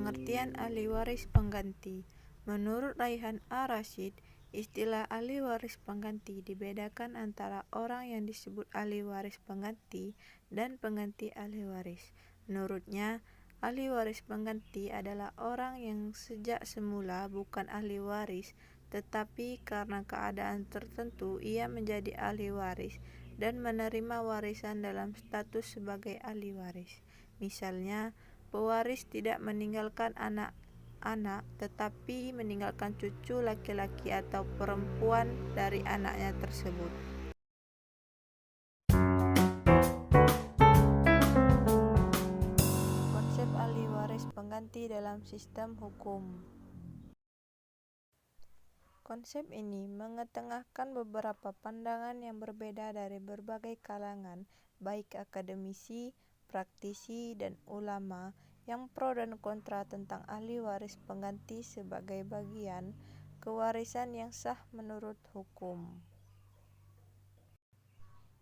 Pengertian ahli waris pengganti. Menurut Raihan A. Rashid, istilah ahli waris pengganti dibedakan antara orang yang disebut ahli waris pengganti dan pengganti ahli waris. Menurutnya, ahli waris pengganti adalah orang yang sejak semula bukan ahli waris, tetapi karena keadaan tertentu ia menjadi ahli waris dan menerima warisan dalam status sebagai ahli waris. Misalnya, pewaris tidak meninggalkan anak-anak, tetapi meninggalkan cucu laki-laki atau perempuan dari anaknya tersebut. Konsep ahli waris pengganti dalam sistem hukum. Konsep ini mengetengahkan beberapa pandangan yang berbeda dari berbagai kalangan, baik akademisi, praktisi, dan ulama, yang pro dan kontra tentang ahli waris pengganti sebagai bagian kewarisan yang sah menurut hukum.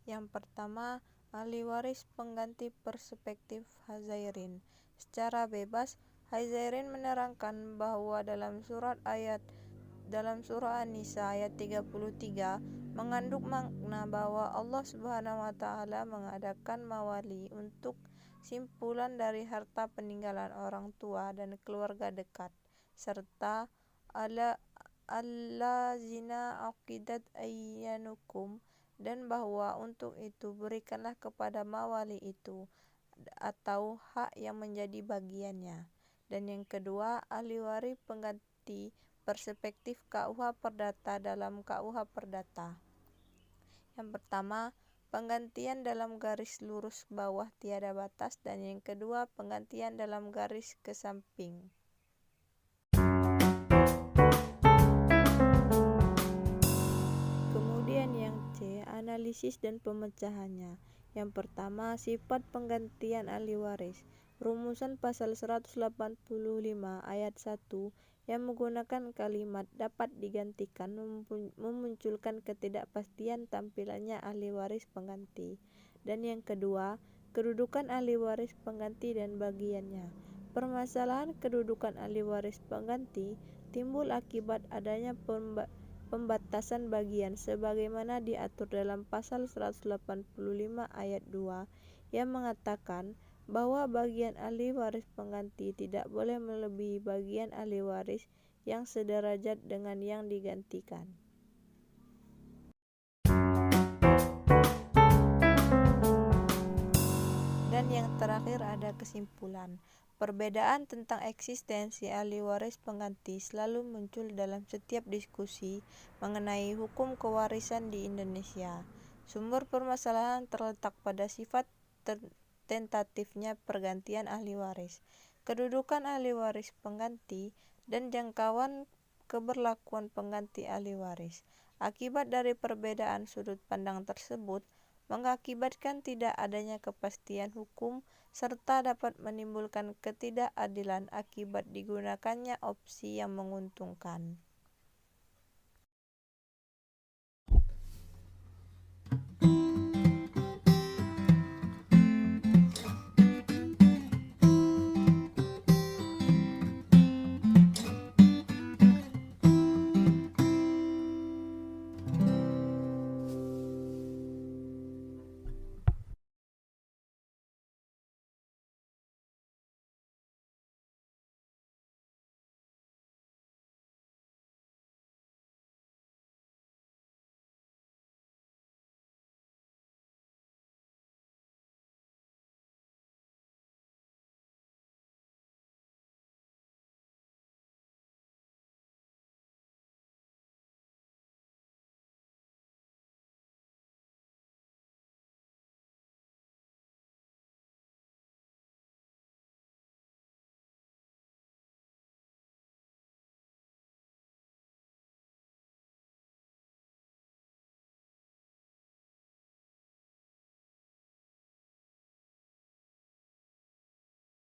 Yang pertama, ahli waris pengganti perspektif Hazairin. Secara bebas, Hazairin menerangkan bahwa dalam surah An-Nisa ayat 33 mengandung makna bahwa Allah Subhanahu wa taala mengadakan mawali untuk simpulan dari harta peninggalan orang tua dan keluarga dekat, serta allazina aqidat ayyanukum, dan bahwa untuk itu berikanlah kepada mawali itu atau hak yang menjadi bagiannya. Dan yang kedua, ahli waris pengganti perspektif KUH Perdata dalam KUH Perdata. Yang pertama, penggantian dalam garis lurus bawah tiada batas, dan yang kedua, penggantian dalam garis ke samping. Kemudian yang C, analisis dan pemecahannya. Yang pertama, sifat penggantian ahli waris. Rumusan pasal 185 ayat 1 yang menggunakan kalimat dapat digantikan memunculkan ketidakpastian tampilannya ahli waris pengganti. Dan yang kedua, kedudukan ahli waris pengganti dan bagiannya. Permasalahan kedudukan ahli waris pengganti timbul akibat adanya pembatasan bagian sebagaimana diatur dalam pasal 185 ayat 2 yang mengatakan bahwa bagian ahli waris pengganti tidak boleh melebihi bagian ahli waris yang sederajat dengan yang digantikan. Dan yang terakhir ada kesimpulan. Perbedaan tentang eksistensi ahli waris pengganti selalu muncul dalam setiap diskusi mengenai hukum kewarisan di Indonesia. Sumber permasalahan terletak pada sifat tentatifnya pergantian ahli waris, kedudukan ahli waris pengganti, dan jangkauan keberlakuan pengganti ahli waris. Akibat dari perbedaan sudut pandang tersebut mengakibatkan tidak adanya kepastian hukum serta dapat menimbulkan ketidakadilan akibat digunakannya opsi yang menguntungkan.